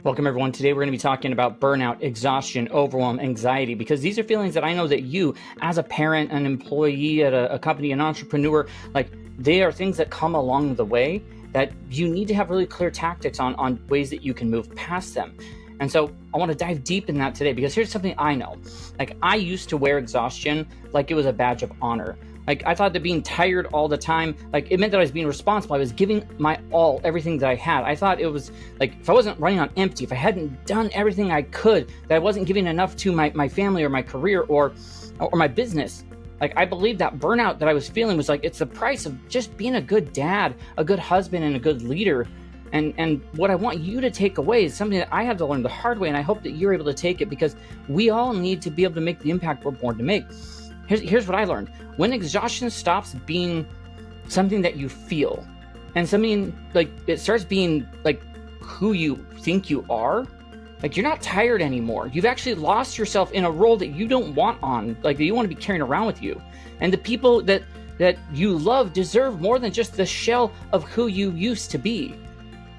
Welcome everyone. Today we're going to be talking about burnout, exhaustion, overwhelm, anxiety, because these are feelings that I know that you, as a parent, an employee at a company, an entrepreneur, they are things that come along the way that you need to have really clear tactics on ways that you can move past them. And so I want to dive deep in that today, because here's something I know. I used to wear exhaustion like it was a badge of honor. I thought that being tired all the time, it meant that I was being responsible. I was giving my all, everything that I had. I thought it was if I wasn't running on empty, if I hadn't done everything I could, that I wasn't giving enough to my family or my career or my business. I believed that burnout that I was feeling was it's the price of just being a good dad, a good husband, and a good leader. And what I want you to take away is something that I had to learn the hard way, and I hope that you're able to take it, because we all need to be able to make the impact we're born to make. Here's what I learned. When exhaustion stops being something that you feel and something it starts being who you think you are, you're not tired anymore. You've actually lost yourself in a role that you don't want on, that you want to be carrying around with you. And the people that you love deserve more than just the shell of who you used to be.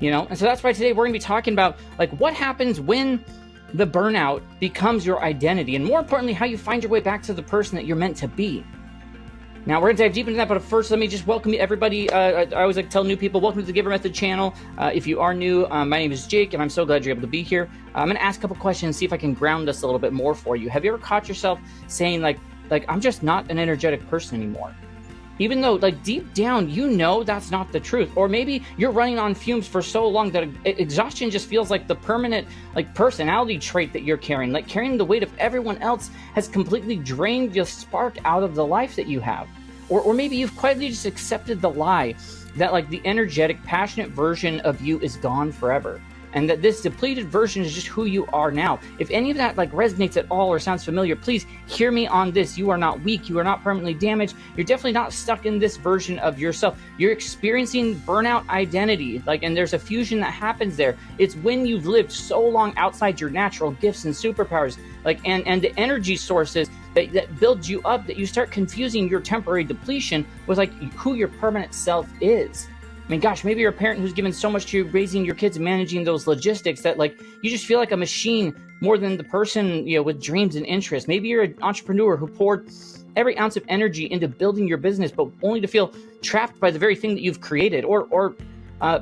And so that's why today we're going to be talking about what happens when the burnout becomes your identity, and more importantly, how you find your way back to the person that you're meant to be. Now, we're going to dive deep into that, but first, let me just welcome everybody. I always like to tell new people, welcome to the Giver Method channel. If you are new, my name is Jake, and I'm so glad you're able to be here. I'm going to ask a couple questions, see if I can ground us a little bit more for you. Have you ever caught yourself saying, I'm just not an energetic person anymore? Even though, deep down, that's not the truth. Or maybe you're running on fumes for so long that exhaustion just feels like the permanent, personality trait that you're carrying. Carrying the weight of everyone else has completely drained the spark out of the life that you have. Or maybe you've quietly just accepted the lie that, the energetic, passionate version of you is gone forever, and that this depleted version is just who you are now. If any of that resonates at all or sounds familiar, please hear me on this. You are not weak. You are not permanently damaged. You're definitely not stuck in this version of yourself. You're experiencing burnout identity, and there's a fusion that happens there. It's when you've lived so long outside your natural gifts and superpowers, and the energy sources that build you up, that you start confusing your temporary depletion with who your permanent self is. I mean, gosh, maybe you're a parent who's given so much to raising your kids and managing those logistics that you just feel like a machine more than the person, with dreams and interests. Maybe you're an entrepreneur who poured every ounce of energy into building your business, but only to feel trapped by the very thing that you've created. Or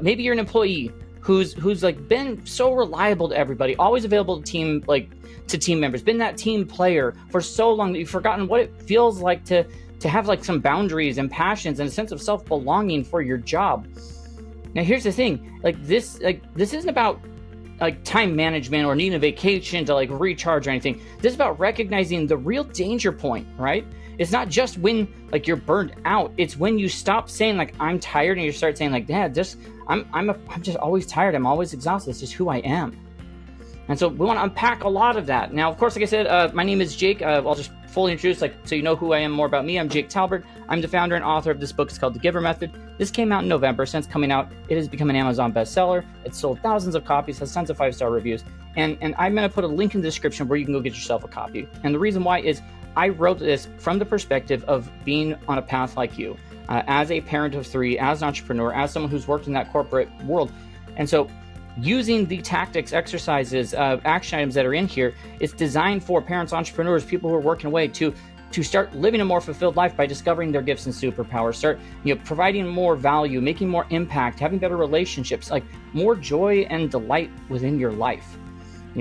maybe you're an employee who's been so reliable to everybody, always available to team members, been that team player for so long that you've forgotten what it feels like to have some boundaries and passions and a sense of self-belonging for your job. Now, here's the thing, this isn't about time management or needing a vacation to recharge or anything. This is about recognizing the real danger point, right? It's not just when you're burned out. It's when you stop saying I'm tired and you start saying Dad, I'm just always tired. I'm always exhausted. It's just who I am. And so we want to unpack a lot of that. Now, of course, like I said, my name is Jake. I'll just fully introduce, so you know who I am, more about me. I'm Jake Talbert. I'm the founder and author of this book. It's called The Giver Method. This came out in November. Since coming out, it has become an Amazon bestseller. It's sold thousands of copies, has tons of 5-star reviews. And I'm going to put a link in the description where you can go get yourself a copy. And the reason why is I wrote this from the perspective of being on a path like you, as a parent of 3, as an entrepreneur, as someone who's worked in that corporate world. And so using the tactics, exercises, action items that are in here, it's designed for parents, entrepreneurs, people who are working away to start living a more fulfilled life by discovering their gifts and superpowers, start providing more value, making more impact, having better relationships, more joy and delight within your life.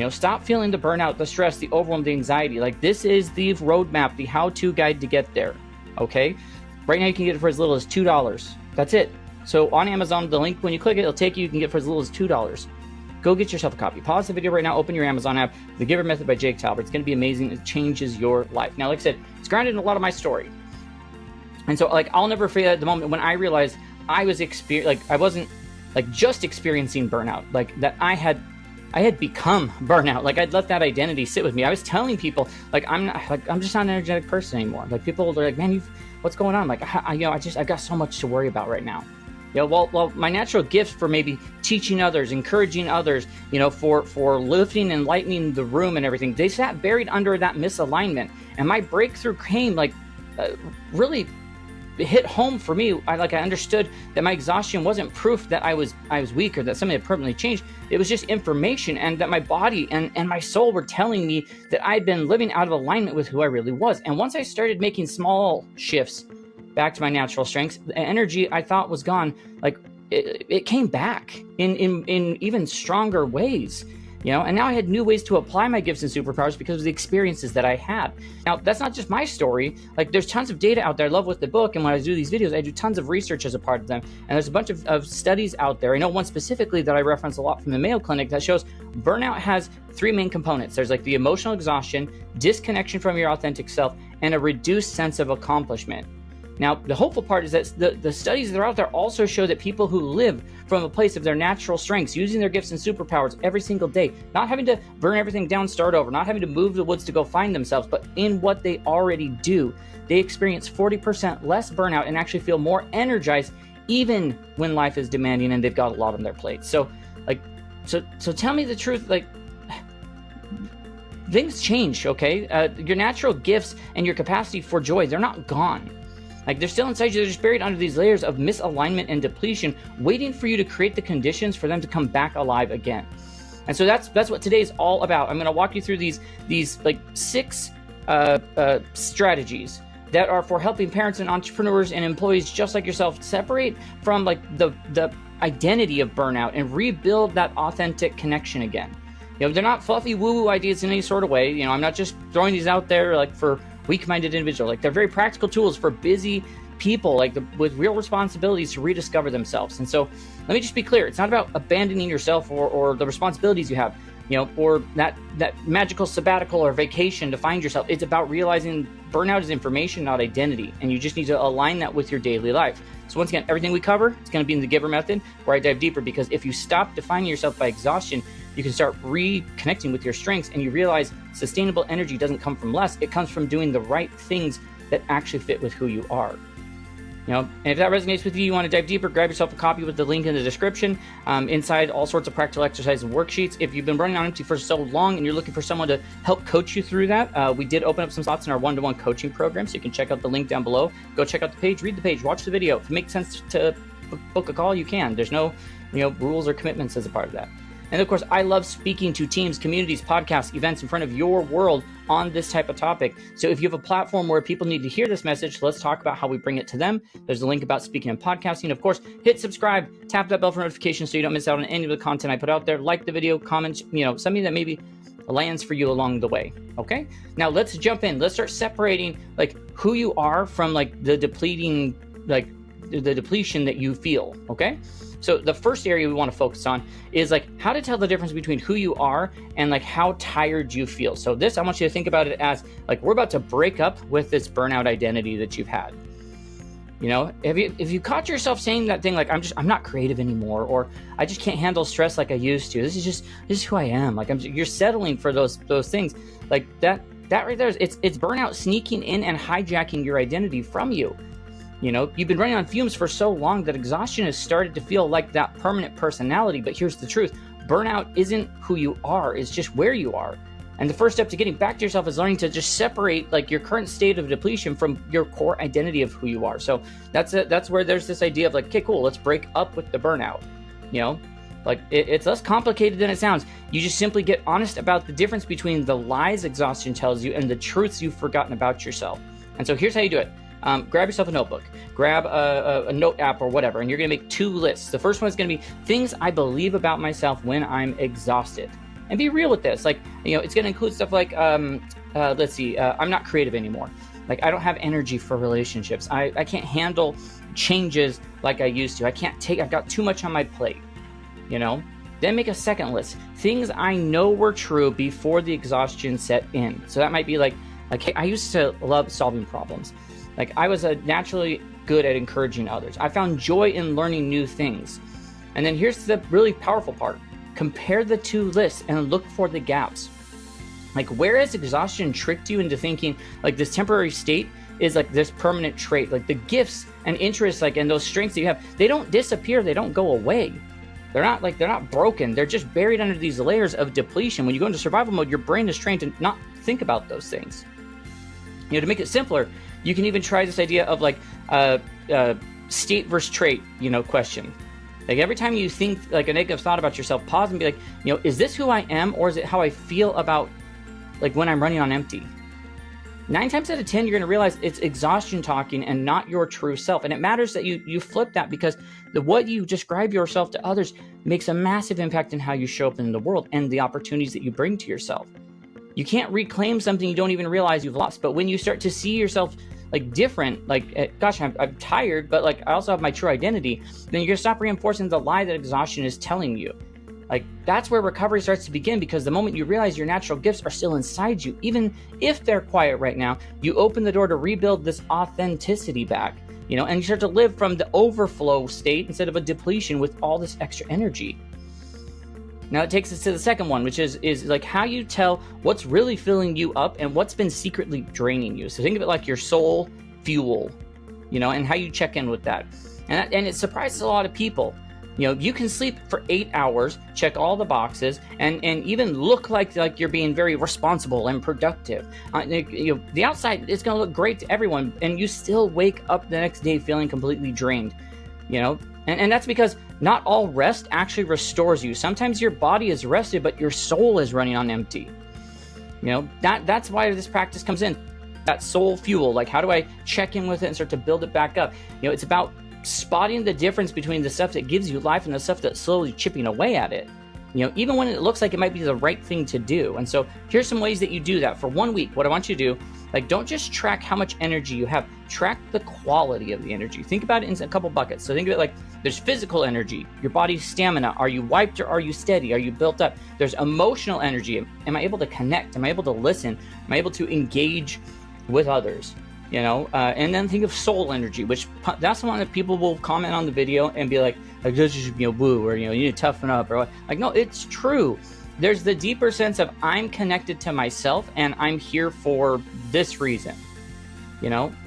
Stop feeling the burnout, the stress, the overwhelm, the anxiety. This is the roadmap, the how-to guide to get there, okay? Right now you can get it for as little as $2. That's it. So on Amazon, the link, when you click it, it'll take you can get it for as little as $2. Go get yourself a copy. Pause the video right now, open your Amazon app, The Giver Method by Jake Talbert. It's going to be amazing. It changes your life. Now, like I said, it's grounded in a lot of my story. And so, I'll never forget the moment when I realized I was I wasn't just experiencing burnout, that I had become burnout. I'd let that identity sit with me. I was telling people, I'm just not an energetic person anymore. People are man, what's going on? I've got so much to worry about right now. Well, my natural gift for maybe teaching others, encouraging others, for lifting and lightening the room and everything, they sat buried under that misalignment. And my breakthrough came really hit home for me. I understood that my exhaustion wasn't proof that I was weak or that something had permanently changed. It was just information, and that my body and my soul were telling me that I'd been living out of alignment with who I really was. And once I started making small shifts back to my natural strengths, the energy I thought was gone, like it came back in even stronger ways. And now I had new ways to apply my gifts and superpowers because of the experiences that I had. Now, that's not just my story. Like, there's tons of data out there. I love with the book, and when I do these videos, I do tons of research as a part of them. And there's a bunch of studies out there. I know one specifically that I reference a lot from the Mayo Clinic that shows burnout has 3 main components. There's like the emotional exhaustion, disconnection from your authentic self, and a reduced sense of accomplishment. Now, the hopeful part is that the studies that are out there also show that people who live from a place of their natural strengths, using their gifts and superpowers every single day, not having to burn everything down, start over, not having to move to the woods to go find themselves, but in what they already do, they experience 40% less burnout and actually feel more energized even when life is demanding and they've got a lot on their plate. So tell me the truth, things change, okay? Your natural gifts and your capacity for joy, they're not gone. They're still inside you. They're just buried under these layers of misalignment and depletion, waiting for you to create the conditions for them to come back alive again. And so that's what today is all about. I'm going to walk you through these 6 strategies that are for helping parents and entrepreneurs and employees just like yourself separate from the identity of burnout and rebuild that authentic connection again. They're not fluffy woo-woo ideas in any sort of way. I'm not just throwing these out there for weak-minded individuals. They're very practical tools for busy people with real responsibilities to rediscover themselves. And so let me just be clear, it's not about abandoning yourself or the responsibilities you have, or that magical sabbatical or vacation to find yourself. It's about realizing burnout is information, not identity, and you just need to align that with your daily life. So once again, everything we cover, it's going to be in the Giver Method, where I dive deeper, because if you stop defining yourself by exhaustion, you can start reconnecting with your strengths, and you realize sustainable energy doesn't come from less. It comes from doing the right things that actually fit with who you are. And if that resonates with you, you want to dive deeper, grab yourself a copy with the link in the description. Inside, all sorts of practical exercises and worksheets. If you've been running on empty for so long and you're looking for someone to help coach you through that, we did open up some slots in our one-to-one coaching program, so you can check out the link down below. Go check out the page, read the page, watch the video. If it makes sense to book a call, you can. There's no rules or commitments as a part of that. And of course, I love speaking to teams, communities, podcasts, events in front of your world on this type of topic. So if you have a platform where people need to hear this message, let's talk about how we bring it to them. There's a link about speaking and podcasting. Of course, hit subscribe, tap that bell for notifications so you don't miss out on any of the content I put out there. Like the video, comment, something that maybe lands for you along the way. Okay? Now let's jump in. Let's start separating who you are from the depleting, the depletion that you feel. Okay? So the first area we want to focus on is how to tell the difference between who you are and how tired you feel. So this, I want you to think about it as we're about to break up with this burnout identity that you've had. If you caught yourself saying that thing I'm not creative anymore, or I just can't handle stress like I used to. This is who I am. You're settling for those things that right there. It's burnout sneaking in and hijacking your identity from you. You've been running on fumes for so long that exhaustion has started to feel like that permanent personality. But here's the truth. Burnout isn't who you are. It's just where you are. And the first step to getting back to yourself is learning to just separate your current state of depletion from your core identity of who you are. So that's where there's this idea of okay, cool, let's break up with the burnout. It's less complicated than it sounds. You just simply get honest about the difference between the lies exhaustion tells you and the truths you've forgotten about yourself. And so here's how you do it. Grab yourself a notebook, grab a note app or whatever, and you're going to make 2 lists. The first one is going to be things I believe about myself when I'm exhausted. And be real with this. It's going to include stuff I'm not creative anymore. I don't have energy for relationships. I can't handle changes like I used to. I've got too much on my plate, Then make a second list. Things I know were true before the exhaustion set in. So that might be hey, I used to love solving problems. I was naturally good at encouraging others. I found joy in learning new things. And then here's the really powerful part. Compare the 2 lists and look for the gaps. Where has exhaustion tricked you into thinking this temporary state is this permanent trait? The gifts and interests and those strengths that you have, they don't disappear, they don't go away. They're not broken. They're just buried under these layers of depletion. When you go into survival mode, your brain is trained to not think about those things. To make it simpler, You can even try this idea of like state versus trait, question. Like every time you think like a negative thought about yourself, pause and be like, is this who I am, or is it how I feel about like when I'm running on empty? 9 times out of 10, you're going to realize it's exhaustion talking and not your true self. And it matters that you flip that, because what you describe yourself to others makes a massive impact in how you show up in the world and the opportunities that you bring to yourself. You can't reclaim something you don't even realize you've lost. But when you start to see yourself like different, like, gosh, I'm tired, but like I also have my true identity, then you're going to stop reinforcing the lie that exhaustion is telling you. Like, that's where recovery starts to begin, because the moment you realize your natural gifts are still inside you, even if they're quiet right now, you open the door to rebuild this authenticity back, and you start to live from the overflow state instead of a depletion with all this extra energy. Now it takes us to the second one, which is like how you tell what's really filling you up and what's been secretly draining you. So think of it like your soul fuel, and how you check in with that. And it surprises a lot of people. You can sleep for 8 hours, check all the boxes, and even look like you're being very responsible and productive. The outside is going to look great to everyone, and you still wake up the next day feeling completely drained. And that's because not all rest actually restores you. Sometimes your body is rested, but your soul is running on empty. That's why this practice comes in. That soul fuel, like how do I check in with it and start to build it back up? It's about spotting the difference between the stuff that gives you life and the stuff that's slowly chipping away at it. Even when it looks like it might be the right thing to do. And so here's some ways that you do that. For 1 week, what I want you to do, like, don't just track how much energy you have, track the quality of the energy. Think about it in a couple buckets. So think of it like there's physical energy, your body's stamina. Are you wiped or are you steady? Are you built up? There's emotional energy. Am I able to connect? Am I able to listen? Am I able to engage with others? And then think of soul energy, which that's the one that people will comment on the video and be like this is woo, or you need to toughen up, or what. Like, no, it's true. There's the deeper sense of I'm connected to myself and I'm here for this reason.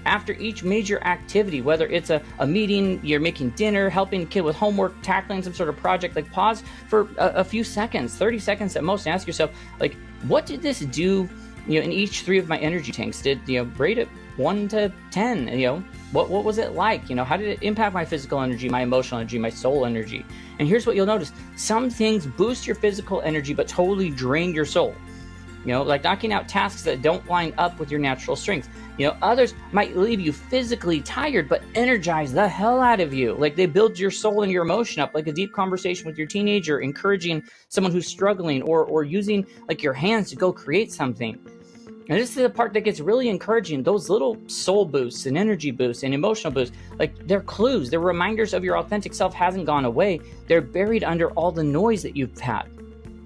After each major activity, whether it's a meeting, you're making dinner, helping a kid with homework, tackling some sort of project, like pause for a few seconds, 30 seconds at most, and ask yourself, like, what did this do in each 3 of my energy tanks? Did rate it 1 to 10, what was it like? How did it impact my physical energy, my emotional energy, my soul energy? And here's what you'll notice. Some things boost your physical energy but totally drain your soul. Like knocking out tasks that don't line up with your natural strengths. Others might leave you physically tired but energize the hell out of you. Like they build your soul and your emotion up, like a deep conversation with your teenager, encouraging someone who's struggling, or using like your hands to go create something. And this is the part that gets really encouraging. Those little soul boosts and energy boosts and emotional boosts, like they're clues. They're reminders of your authentic self hasn't gone away. They're buried under all the noise that you've had.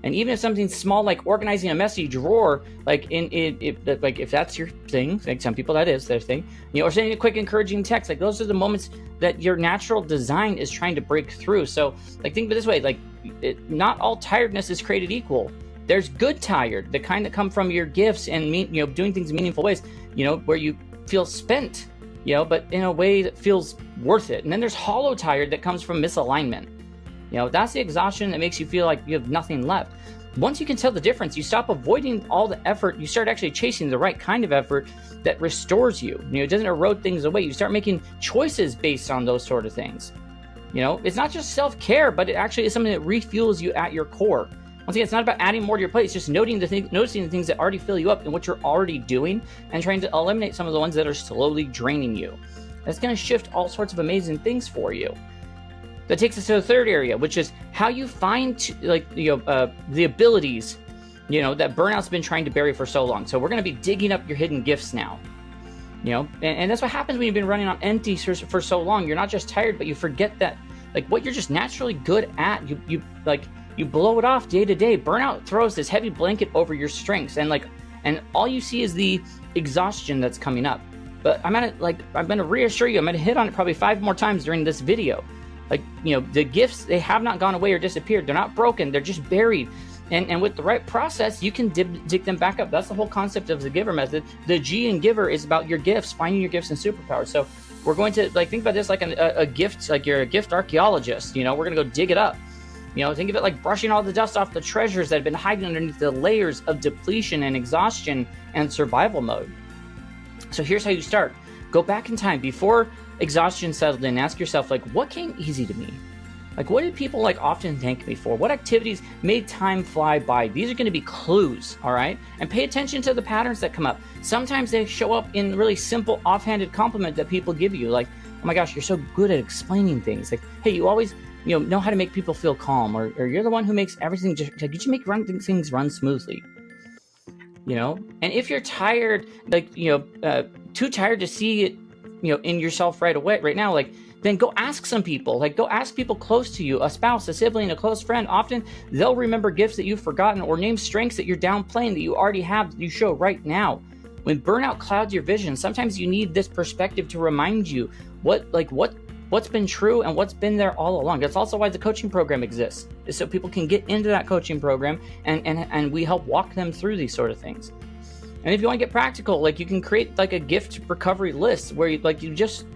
And even if something small like organizing a messy drawer, like like if that's your thing, like some people that is their thing, or sending a quick encouraging text, like those are the moments that your natural design is trying to break through. So like think of it this way, like not all tiredness is created equal. There's good tired, the kind that come from your gifts and doing things in meaningful ways, where you feel spent, but in a way that feels worth it. And then there's hollow tired that comes from misalignment. That's the exhaustion that makes you feel like you have nothing left. Once you can tell the difference, you stop avoiding all the effort. You start actually chasing the right kind of effort that restores you. It doesn't erode things away. You start making choices based on those sort of things. It's not just self-care, but it actually is something that refuels you at your core. Once again, it's not about adding more to your plate. It's just noticing the things that already fill you up and what you're already doing, and trying to eliminate some of the ones that are slowly draining you. That's going to shift all sorts of amazing things for you. That takes us to the third area, which is how you find the abilities, that burnout's been trying to bury for so long. So we're going to be digging up your hidden gifts now. And that's what happens when you've been running on empty for so long. You're not just tired, but you forget that like what you're just naturally good at. You blow it off day to day. Burnout throws this heavy blanket over your strengths, and all you see is the exhaustion that's coming up. But I'm gonna reassure you. I'm gonna hit on it probably 5 more times during this video. The gifts, they have not gone away or disappeared. They're not broken. They're just buried. And with the right process, you can dig them back up. That's the whole concept of the giver method. The G in giver is about your gifts, finding your gifts and superpowers. So we're going to think about this like a gift, like you're a gift archaeologist. We're gonna go dig it up. Think of it like brushing all the dust off the treasures that have been hiding underneath the layers of depletion and exhaustion and survival mode. So here's how you start. Go back in time before exhaustion settled in. Ask yourself, like, what came easy to me? Like, what did people like often thank me for? What activities made time fly by? These are going to be clues, all right? And pay attention to the patterns that come up. Sometimes they show up in really simple, offhanded compliment that people give you, like, oh my gosh, you're so good at explaining things. Like, hey, you always, know how to make people feel calm, or you're the one who makes everything just like, did you make things run smoothly? And if you're tired, like, too tired to see it, in yourself right now, like, then go ask some people. Like, go ask people close to you, a spouse, a sibling, a close friend. Often they'll remember gifts that you've forgotten, or name strengths that you're downplaying that you already have, that you show right now. When burnout clouds your vision, sometimes you need this perspective to remind you what's been true and what's been there all along. That's also why the coaching program exists, is so people can get into that coaching program and we help walk them through these sort of things. And if you want to get practical, like, you can create like a gift recovery list where you just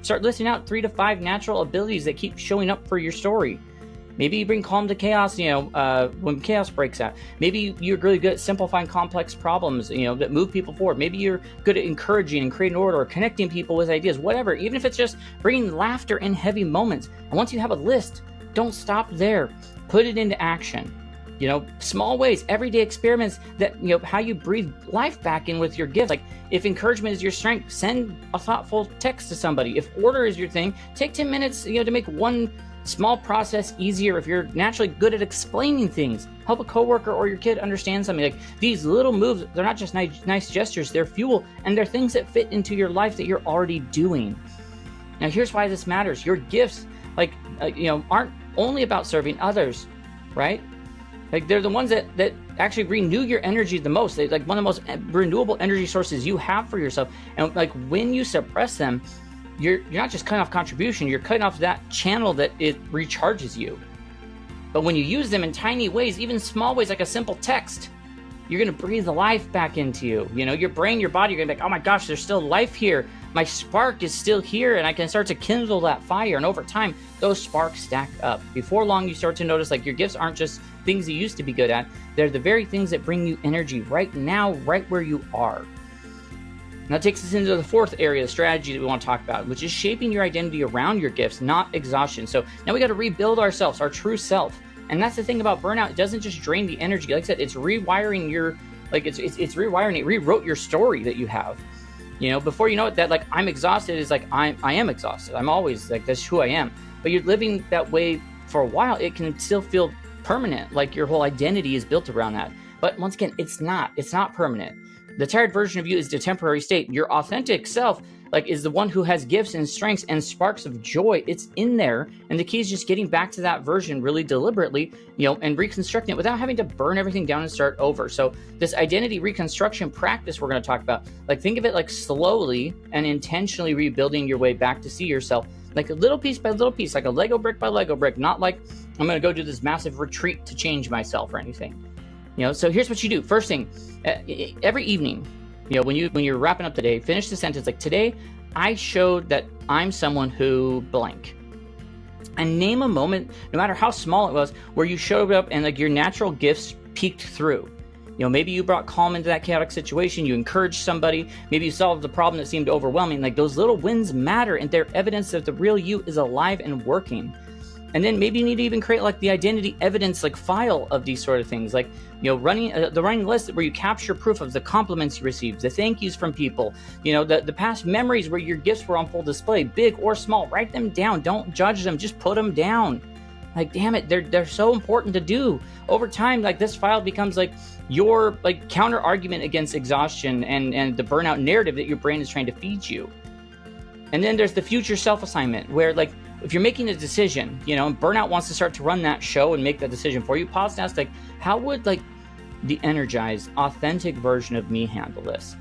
start listing out 3 to 5 natural abilities that keep showing up for your story. Maybe you bring calm to chaos, when chaos breaks out. Maybe you're really good at simplifying complex problems, that move people forward. Maybe you're good at encouraging and creating order, or connecting people with ideas, whatever. Even if it's just bringing laughter in heavy moments. And once you have a list, don't stop there. Put it into action. Small ways, everyday experiments that, how you breathe life back in with your gifts. Like, if encouragement is your strength, send a thoughtful text to somebody. If order is your thing, take 10 minutes, to make one small process easier. If you're naturally good at explaining things, help a coworker or your kid understand something. Like, these little moves, they're not just nice gestures, they're fuel, and they're things that fit into your life that you're already doing. Now, here's why this matters. Your gifts, aren't only about serving others, right? Like, they're the ones that actually renew your energy the most. They're like one of the most renewable energy sources you have for yourself. And like, when you suppress them, you're not just cutting off contribution, you're cutting off that channel that it recharges you. But when you use them in tiny ways, even small ways, like a simple text, you're going to breathe the life back into you. Your brain, your body, you're going to be like, oh my gosh, there's still life here. My spark is still here, and I can start to kindle that fire. And over time, those sparks stack up. Before long, you start to notice, like, your gifts aren't just things you used to be good at. They're the very things that bring you energy right now, right where you are. And that takes us into the 4th area of strategy that we want to talk about, which is shaping your identity around your gifts, not exhaustion. So now we got to rebuild ourselves, our true self. And that's the thing about burnout. It doesn't just drain the energy. Like I said, it's rewiring it's rewiring, it rewrote your story that you have. Before you know it, that, like, I'm exhausted is like, I am exhausted. I'm always like, that's who I am. But you're living that way for a while, it can still feel permanent. Like, your whole identity is built around that. But once again, it's not permanent. The tired version of you is the temporary state. Your authentic self, like, is the one who has gifts and strengths and sparks of joy. It's in there. And the key is just getting back to that version really deliberately, and reconstructing it without having to burn everything down and start over. So this identity reconstruction practice we're going to talk about, like, think of it like slowly and intentionally rebuilding your way back to see yourself, like a little piece by little piece, like a Lego brick by Lego brick, not like I'm going to go do this massive retreat to change myself or anything. So here's what you do. First thing, every evening, when you're wrapping up the day, finish the sentence like, today I showed that I'm someone who blank. And name a moment, no matter how small it was, where you showed up and, like, your natural gifts peeked through. Maybe you brought calm into that chaotic situation, you encouraged somebody, maybe you solved the problem that seemed overwhelming. Like, those little wins matter, and they're evidence that the real you is alive and working. And then maybe you need to even create, like, the identity evidence, like, file of these sort of things, like, running the running list where you capture proof of the compliments you received, the thank yous from people, the past memories where your gifts were on full display, big or small. Write them down. Don't judge them. Just put them down. Like, damn it, they're so important to do. Over time, like, this file becomes like your, like, counter argument against exhaustion and the burnout narrative that your brain is trying to feed you. And then there's the future self assignment, where, like, if you're making a decision, and burnout wants to start to run that show and make that decision for you, pause and ask, like, how would, like, the energized, authentic version of me handle this?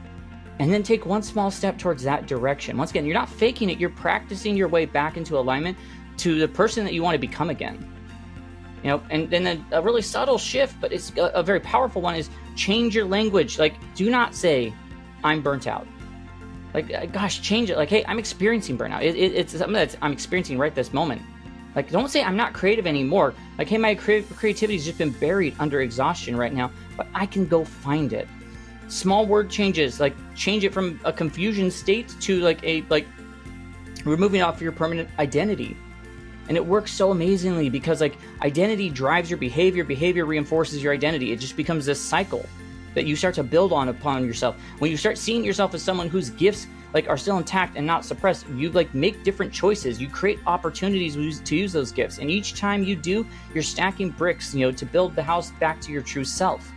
And then take one small step towards that direction. Once again, you're not faking it. You're practicing your way back into alignment to the person that you want to become again. And then a really subtle shift, but it's a very powerful one, is change your language. Like, do not say, I'm burnt out. Like, gosh, change it. Like, hey, I'm experiencing burnout. It's something that I'm experiencing right this moment. Like, don't say I'm not creative anymore. Like, hey, my creativity's just been buried under exhaustion right now, but I can go find it. small word changes, like change it from a confusion state to like removing it off your permanent identity. And it works so amazingly because like identity drives your behavior, behavior reinforces your identity. It just becomes this cycle that you start to build on upon yourself. When you start seeing yourself as someone whose gifts like are still intact and not suppressed, you like make different choices. You create opportunities to use those gifts. And each time you do, you're stacking bricks, to build the house back to your true self.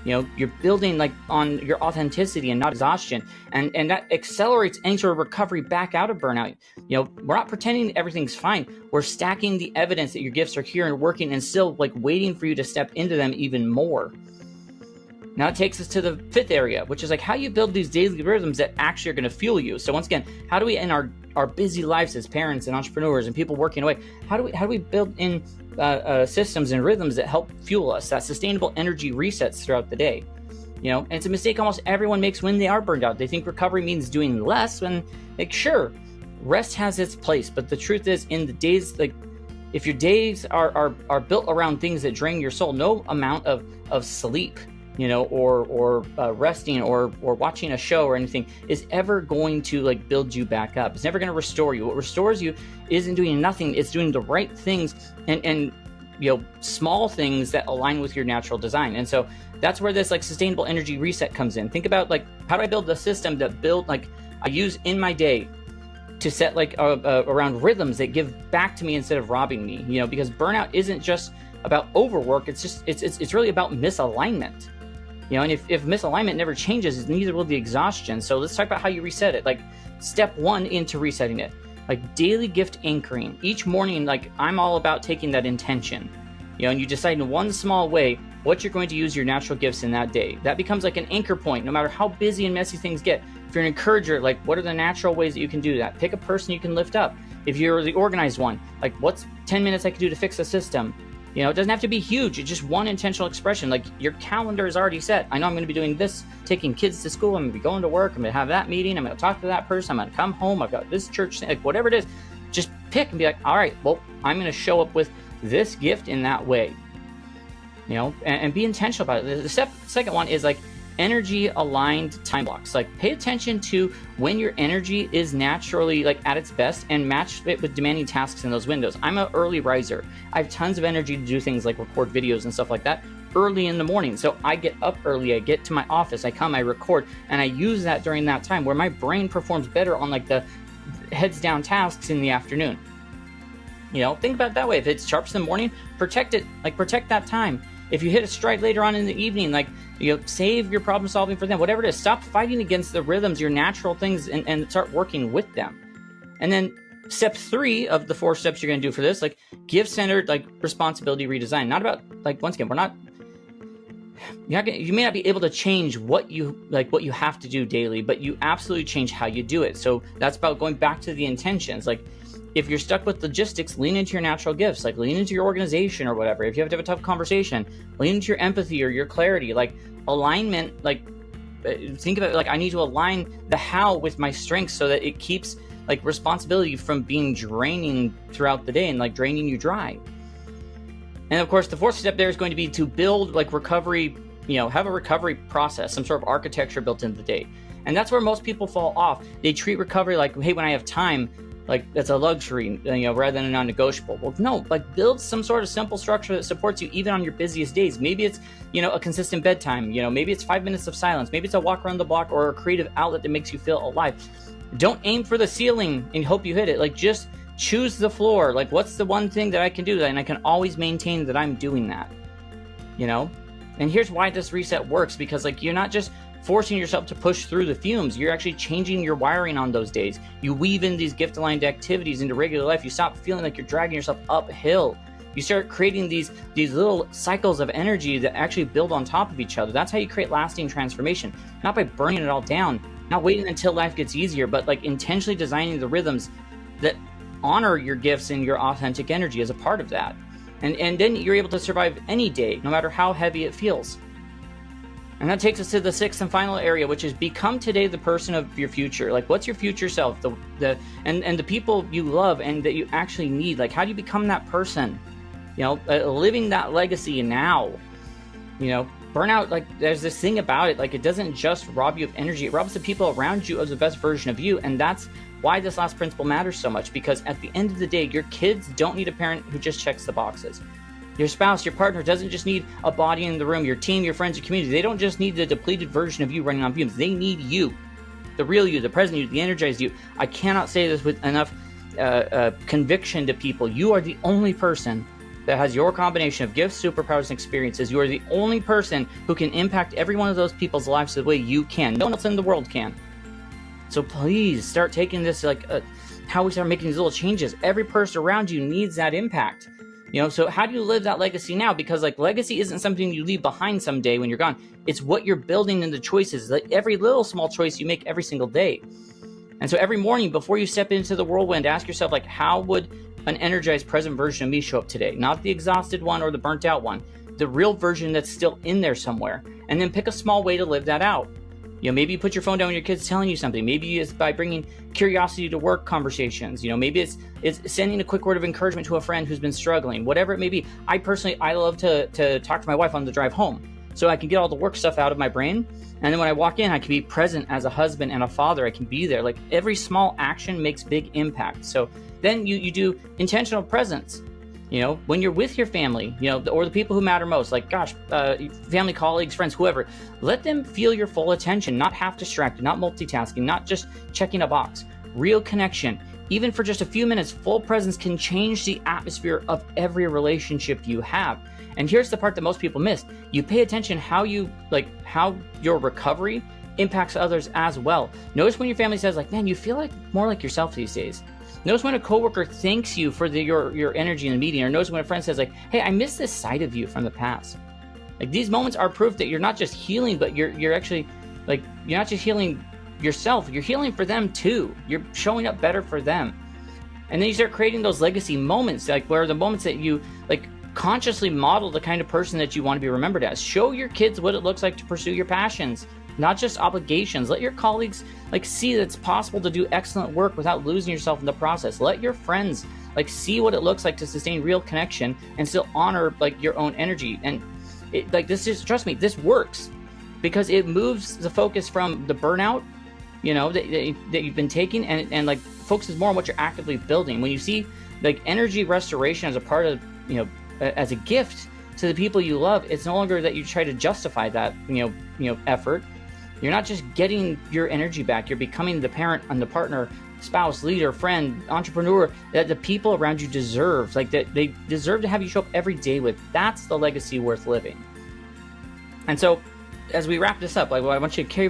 You're building like on your authenticity and not exhaustion. And that accelerates any sort of recovery back out of burnout. We're not pretending everything's fine. We're stacking the evidence that your gifts are here and working and still like waiting for you to step into them even more. Now it takes us to the fifth area, which is like how you build these daily rhythms that actually are going to fuel you. So once again, how do we in our busy lives as parents and entrepreneurs and people working away, how do we build in systems and rhythms that help fuel us, that sustainable energy resets throughout the day? And it's a mistake almost everyone makes when they are burned out. They think recovery means doing less, when like sure, rest has its place, but the truth is in the days, like if your days are built around things that drain your soul, no amount of sleep, or resting or watching a show or anything is ever going to like build you back up. It's never going to restore you. What restores you isn't doing nothing. It's doing the right things and small things that align with your natural design. And so that's where this like sustainable energy reset comes in. Think about like, how do I build a system that I use in my day to set like around rhythms that give back to me instead of robbing me, because burnout isn't just about overwork. It's really about misalignment. And if misalignment never changes, neither will the exhaustion. So let's talk about how you reset it. Like step one into resetting it, like daily gift anchoring. Each morning, like I'm all about taking that intention, and you decide in one small way what you're going to use your natural gifts in that day. That becomes like an anchor point, no matter how busy and messy things get. If you're an encourager, like what are the natural ways that you can do that? Pick a person you can lift up. If you're the organized one, like what's 10 minutes I can do to fix a system? It doesn't have to be huge. It's just one intentional expression. Like your calendar is already set. I know I'm going to be doing this, taking kids to school. I'm going to be going to work. I'm going to have that meeting. I'm going to talk to that person. I'm going to come home. I've got this church thing, like whatever it is. Just pick and be like, all right, well, I'm going to show up with this gift in that way. And be intentional about it. The second one is like energy aligned time blocks. Like pay attention to when your energy is naturally like at its best and match it with demanding tasks in those windows. I'm an early riser. I have tons of energy to do things like record videos and stuff like that early in the morning. So I get up early, I get to my office, I come, I record, and I use that during that time where my brain performs better on like the heads down tasks in the afternoon. Think about it that way. If it's sharps in the morning, protect it, like protect that time. If you hit a stride later on in the evening, like save your problem solving for them, whatever it is. Stop fighting against the rhythms, your natural things, and start working with them. And then step 3 of the 4 steps you're going to do for this, like give centered like responsibility redesign. Not about like, once again, you may not be able to change what you have to do daily, but you absolutely change how you do it. So that's about going back to the intentions. Like if you're stuck with logistics, lean into your natural gifts, like lean into your organization or whatever. If you have to have a tough conversation, lean into your empathy or your clarity, like alignment, like think of it like I need to align the how with my strengths so that it keeps like responsibility from being draining throughout the day and like draining you dry. And of course, the 4th step there is going to be to build like recovery, have a recovery process, some sort of architecture built into the day. And that's where most people fall off. They treat recovery like, hey, when I have time, like that's a luxury, rather than a non-negotiable. Well, no, like build some sort of simple structure that supports you even on your busiest days. Maybe it's, a consistent bedtime, maybe it's 5 minutes of silence, maybe it's a walk around the block or a creative outlet that makes you feel alive. Don't aim for the ceiling and hope you hit it. Like just choose the floor. Like what's the one thing that I can do and I can always maintain that I'm doing that, And here's why this reset works, because like you're not just forcing yourself to push through the fumes. You're actually changing your wiring on those days. You weave in these gift-aligned activities into regular life. You stop feeling like you're dragging yourself uphill. You start creating these little cycles of energy that actually build on top of each other. That's how you create lasting transformation, not by burning it all down, not waiting until life gets easier, but like intentionally designing the rhythms that honor your gifts and your authentic energy as a part of that. And then you're able to survive any day, no matter how heavy it feels. And that takes us to the 6th and final area, which is become today the person of your future. Like, what's your future self? And the people you love and that you actually need. Like, how do you become that person? Living that legacy now. Burnout, like, there's this thing about it, like, it doesn't just rob you of energy, it robs the people around you of the best version of you. And that's why this last principle matters so much, because at the end of the day, your kids don't need a parent who just checks the boxes. Your spouse, your partner doesn't just need a body in the room. Your team, your friends, your community, they don't just need the depleted version of you running on fumes. They need you, the real you, the present you, the energized you. I cannot say this with enough conviction to people. You are the only person that has your combination of gifts, superpowers, and experiences. You are the only person who can impact every one of those people's lives the way you can. No one else in the world can. So please start taking this, like, how we start making these little changes. Every person around you needs that impact. You know, so how do you live that legacy now? Because, like, legacy isn't something you leave behind someday when you're gone. It's what you're building in the choices, like every little small choice you make every single day. And so every morning before you step into the whirlwind, ask yourself, like, how would an energized present version of me show up today? Not the exhausted one or the burnt out one, the real version that's still in there somewhere. And then pick a small way to live that out. You know, maybe you put your phone down when your kid's telling you something. Maybe it's by bringing curiosity to work conversations. You know, maybe it's sending a quick word of encouragement to a friend who's been struggling, whatever it may be. I love to talk to my wife on the drive home so I can get all the work stuff out of my brain. And then when I walk in, I can be present as a husband and a father. I can be there. Like, every small action makes big impact. So then you do intentional presence. You know, when you're with your family, you know, or the people who matter most, like, gosh, family, colleagues, friends, whoever, let them feel your full attention, not half distracted, not multitasking, not just checking a box. Real connection. Even for just a few minutes, full presence can change the atmosphere of every relationship you have. And here's the part that most people miss. You pay attention how your recovery impacts others as well. Notice when your family says, like, man, you feel like more like yourself these days. Notice when a coworker thanks you for your energy in the meeting, or notice when a friend says, like, hey, I miss this side of you from the past. Like, these moments are proof that you're not just healing, but you're actually, like, you're not just healing yourself, you're healing for them too. You're showing up better for them. And then you start creating those legacy moments, like, where the moments that you, like, consciously model the kind of person that you want to be remembered as. Show your kids what it looks like to pursue your passions, not just obligations. Let your colleagues, like, see that it's possible to do excellent work without losing yourself in the process. Let your friends, like, see what it looks like to sustain real connection and still honor, like, your own energy. And it, like, this is, trust me, this works because it moves the focus from the burnout, you know, that you've been taking, and like, focuses more on what you're actively building. When you see, like, energy restoration as a part of, you know, as a gift to the people you love, it's no longer that you try to justify that, you know, effort. You're not just getting your energy back. You're becoming the parent and the partner, spouse, leader, friend, entrepreneur that the people around you deserve. Like, that they deserve to have you show up every day with. That's the legacy worth living. And so, as we wrap this up, like, what I want you to carry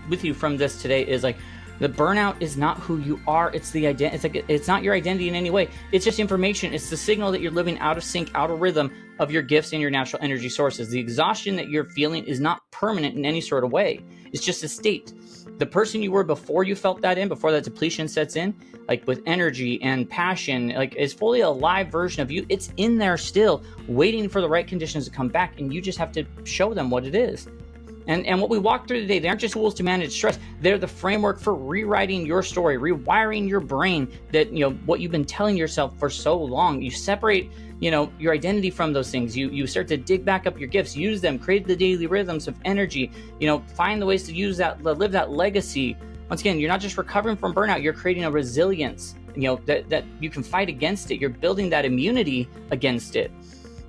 with you from this today is, like, the burnout is not who you are. It's the identity. It's like, it's not your identity in any way. It's just information. It's the signal that you're living out of sync, out of rhythm of your gifts and your natural energy sources. The exhaustion that you're feeling is not permanent in any sort of way. It's just a state. The person you were before you felt that before that depletion sets in, like, with energy and passion, like, is fully a live version of you. It's in there still, waiting for the right conditions to come back, and you just have to show them what it is. And what we walked through today, they aren't just tools to manage stress. They're the framework for rewriting your story, rewiring your brain, that, you know, what you've been telling yourself for so long. You separate, you know, your identity from those things. You start to dig back up your gifts, use them, create the daily rhythms of energy, you know, find the ways to use that, live that legacy. Once again, you're not just recovering from burnout, you're creating a resilience, you know, that you can fight against it. You're building that immunity against it.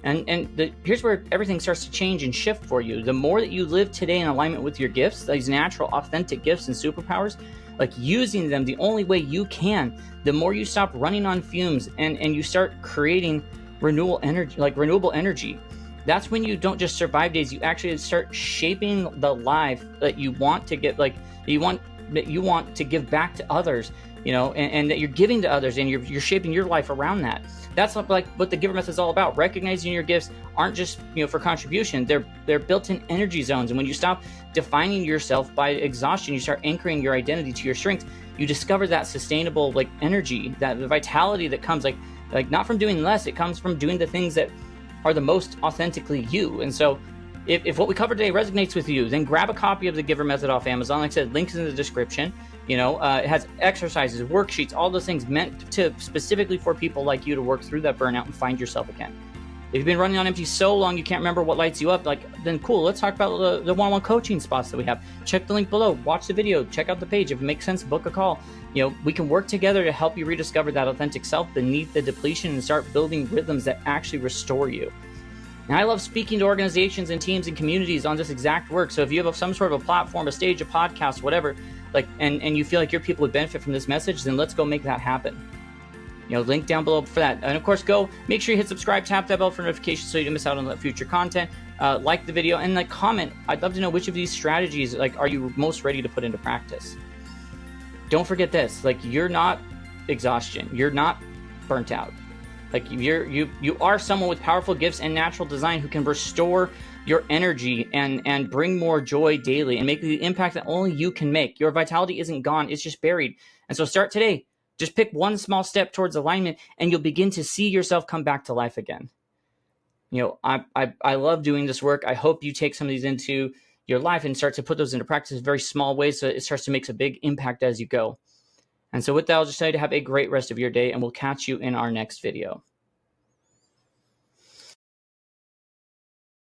And here's where everything starts to change and shift for you. The more that you live today in alignment with your gifts, these natural, authentic gifts and superpowers, like, using them the only way you can, the more you stop running on fumes and you start creating renewable energy. That's when you don't just survive days, you actually start shaping the life that you want to get, like, that you want to give back to others, you know, and that you're giving to others, and you're shaping your life around that. That's like what the Giver Method is all about. Recognizing your gifts aren't just, you know, for contribution. They're built-in energy zones. And when you stop defining yourself by exhaustion, you start anchoring your identity to your strengths. You discover that sustainable, like, energy, that the vitality that comes, like not from doing less. It comes from doing the things that are the most authentically you. And so, if what we covered today resonates with you, then grab a copy of the Giver Method off Amazon. Like I said, links in the description. You know, it has exercises, worksheets, all those things meant to specifically for people like you to work through that burnout and find yourself again. If you've been running on empty so long you can't remember what lights you up, like, then cool, let's talk about the one-on-one coaching spots that we have. Check the link below, watch the video, check out the page. If it makes sense, book a call. We can work together to help you rediscover that authentic self beneath the depletion and start building rhythms that actually restore you. And I love speaking to organizations and teams and communities on this exact work. So if you have some sort of a platform, a stage, a podcast, whatever, and you feel like your people would benefit from this message, then let's go make that happen. Link down below for that. And of course, go make sure you hit subscribe, tap that bell for notifications so you don't miss out on the future content. Like the video and comment. I'd love to know which of these strategies are you most ready to put into practice. Don't forget this, you're not exhaustion. You're not burnt out. You are someone with powerful gifts and natural design who can restore your energy and bring more joy daily and make the impact that only you can make. Your vitality isn't gone, it's just buried. And so start today. Just pick one small step towards alignment and you'll begin to see yourself come back to life again. I love doing this work. I hope you take some of these into your life and start to put those into practice in very small ways so it starts to make a big impact as you go. And so with that, I'll just tell you to have a great rest of your day and we'll catch you in our next video.